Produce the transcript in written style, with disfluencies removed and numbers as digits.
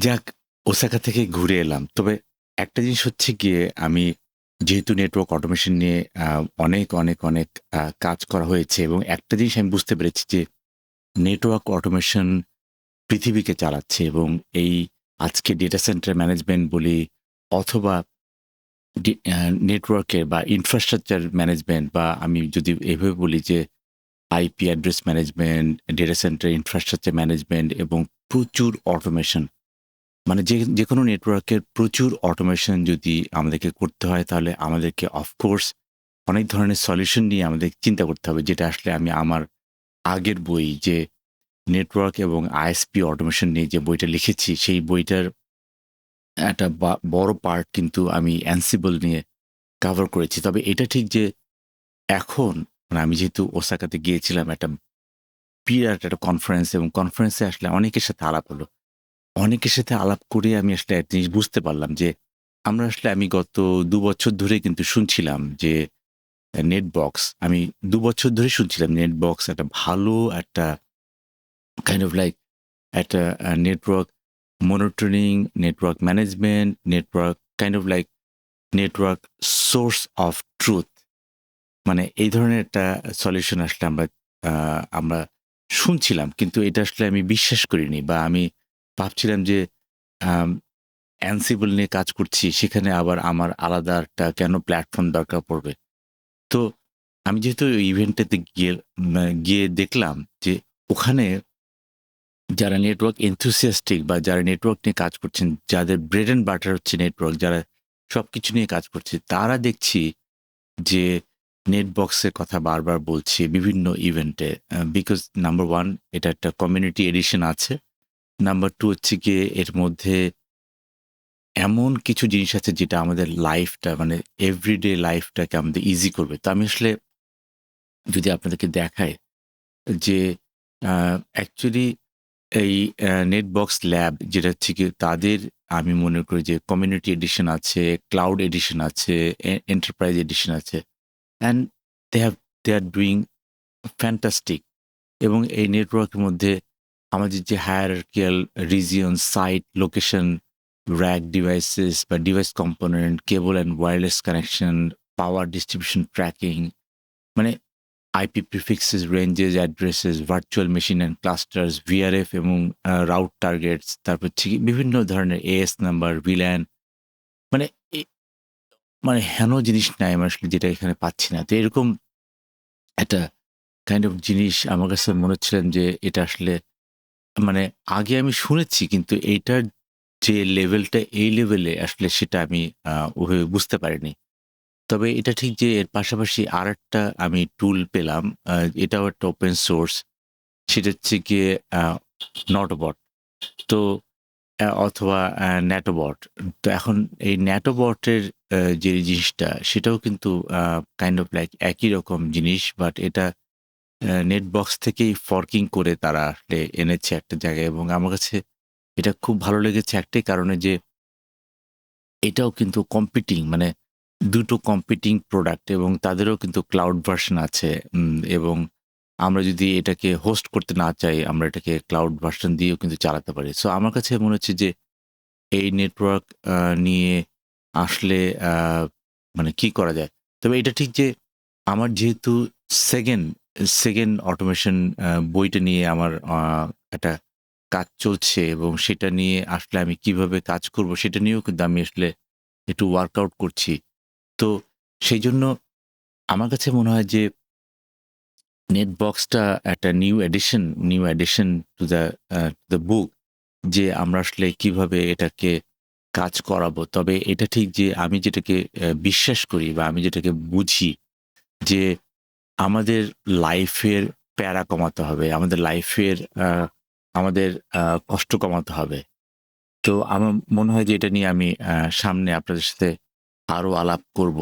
যাক, ওসাকা থেকে ঘুরে এলাম। তবে একটা জিনিস হচ্ছে গিয়ে আমি যেহেতু নেটওয়ার্ক অটোমেশন নিয়ে অনেক কাজ করা হয়েছে এবং একটা জিনিস আমি বুঝতে পেরেছি যে নেটওয়ার্ক অটোমেশন পৃথিবীকে চালাচ্ছে এবং এই আজকে ডেটা সেন্টার ম্যানেজমেন্ট বলি অথবা ডি আ নেটওয়ার্কের বা ইনফ্রাস্ট্রাকচার ম্যানেজমেন্ট বা আমি যদি এভাবে বলি যে IP address management, data centre infrastructure management এবং প্রচুর অটোমেশন মানে যেকোনো নেটওয়ার্কের প্রচুর অটোমেশন যদি আমাদেরকে করতে হয়, তাহলে আমাদেরকে অফকোর্স অনেক ধরনের সলিউশন নিয়ে আমাদের চিন্তা করতে হবে। যেটা আসলে আমি আমার আগের বই যে নেটওয়ার্ক এবং আইএসপি অটোমেশন নিয়ে যে বইটা লিখেছি, সেই বইটার একটা বড় পার্ট কিন্তু আমি Ansible নিয়ে কভার করেছি। তবে এটা ঠিক যে এখন মানে আমি যেহেতু ওসাকাতে গিয়েছিলাম একটা বিরাট একটা কনফারেন্স এবং কনফারেন্সে আসলে অনেকের সাথে আলাপ হলো। অনেকের সাথে আলাপ করে আমি আসলে একটা জিনিস বুঝতে পারলাম যে, আমি গত ২ বছর ধরে কিন্তু শুনছিলাম যে, নেটবক্স আমি ২ বছর ধরে শুনছিলাম নেটবক্স একটা ভালো একটা কাইন্ড অফ লাইক একটা network monitoring, network management, network kind of like network source of truth. মানে এই ধরনের একটা সলিউশন আসলে আ আমরা শুনছিলাম। কিন্তু এটা আসলে আমি বিশ্বাস করিনি বা আমি ভাবছিলাম যে আম Ansible নিয়ে কাজ করছি, সেখানে আবার আমার আলাদা একটা কেন প্ল্যাটফর্ম দরকার পড়বে? তো আমি যেহেতু ইভেন্টটাতে গিয়ে দেখলাম যে ওখানে যারা নেটওয়ার্ক enthusiastic বা যারা নেটওয়ার্ক নিয়ে কাজ করছেন, যাদের ব্রেড অ্যান্ড বাটার হচ্ছে নেটওয়ার্ক, যারা সবকিছু নিয়ে কাজ করছে, তারা দেখছি যে নেটবক্সের কথা বারবার বলছে বিভিন্ন ইভেন্টে। বিকজ নাম্বার 1 এটা একটা কমিউনিটি এডিশন আছে। নাম্বার 2 হচ্ছে গিয়ে এর মধ্যে এমন কিছু জিনিস আছে যেটা আমাদের লাইফটা মানে এভরিডে লাইফটাকে আমাদের ইজি করবে। তো আমি আসলে যদি আপনাদেরকে দেখাই যে অ্যাকচুয়ালি এই নেটবক্স ল্যাব যেটা হচ্ছে গিয়ে তাদের আমি মনে করি যে কমিউনিটি এডিশন আছে, ক্লাউড এডিশন আছে, এন্টারপ্রাইজ এডিশন আছে। And they have they are doing fantastic এবং এই নেটওয়ার্কের মধ্যে আমাদের যে hierarchical region, site, location, rack devices বা device component, cable and wireless connection, power distribution tracking মানে IP prefixes, ranges, addresses, virtual machine and clusters, VRF এবং route targets, তারপর হচ্ছে গিয়ে বিভিন্ন ধরনের এএস নাম্বার, VLAN মানে এ মানে হেন জিনিস নাই আমি আসলে যেটা এখানে পাচ্ছি না। তো এরকম একটা কাইন্ড অফ জিনিস আমার কাছে মনে হচ্ছিলেন যে এটা আসলে মানে আগে আমি শুনেছি কিন্তু এইটার যে লেভেলটা এই লেভেলে আসলে সেটা আমি ওভাবে বুঝতে পারিনি। তবে এটা ঠিক যে এর পাশাপাশি আরেকটা আমি টুল পেলাম। আ এটাও একটা ওপেন সোর্স। সেটা হচ্ছে গিয়ে আ নটোবট। তো অথবা ন্যাটোবট। তো এখন এই ন্যাটোবটের যে জিনিসটা সেটাও কিন্তু কাইন্ড অফ লাইক একই রকম জিনিস। বাট এটা নেটবক্স থেকেই ফর্কিং করে তারা আসলে এনেছে একটা জায়গায় এবং আমার কাছে এটা খুব ভালো লেগেছে একটাই কারণে যে এটাও কিন্তু কম্পিটিং মানে ২ টো কম্পিটিং প্রোডাক্ট এবং তাদেরও কিন্তু ক্লাউড ভার্সন আছে। এবং আমরা যদি এটাকে হোস্ট করতে না চাই, আমরা এটাকে ক্লাউড ভার্সন দিয়েও কিন্তু চালাতে পারি। সো আমার কাছে মনে হচ্ছে যে এই নেটওয়ার্ক আ নিয়ে আসলে আ মানে কি করা যায়? তবে এটা ঠিক যে আমার যেহেতু 2nd, 2nd অটোমেশন বইটা নিয়ে আমার একটা কাজ চলছে এবং সেটা নিয়ে আসলে আমি কিভাবে কাজ করব সেটা নিয়েও কিন্তু আমি আসলে একটু ওয়ার্কআউট করছি। তো সেইজন্য আমার কাছে মনে হয় যে নেটবক্সটা একটা new addition to the book যে আমরা আসলে কিভাবে এটাকে কাজ করাবো। তবে এটা ঠিক যে আমি যেটাকে বিশ্বাস করি বা আমি যেটাকে বুঝি যে আমাদের লাইফের প্যারা কমাতে হবে। আমাদের লাইফের আমাদের কষ্ট কমাতে হবে। তো আমার মনে হয় যে এটা নিয়ে আমি সামনে আপনাদের সাথে আরো আলাপ করব।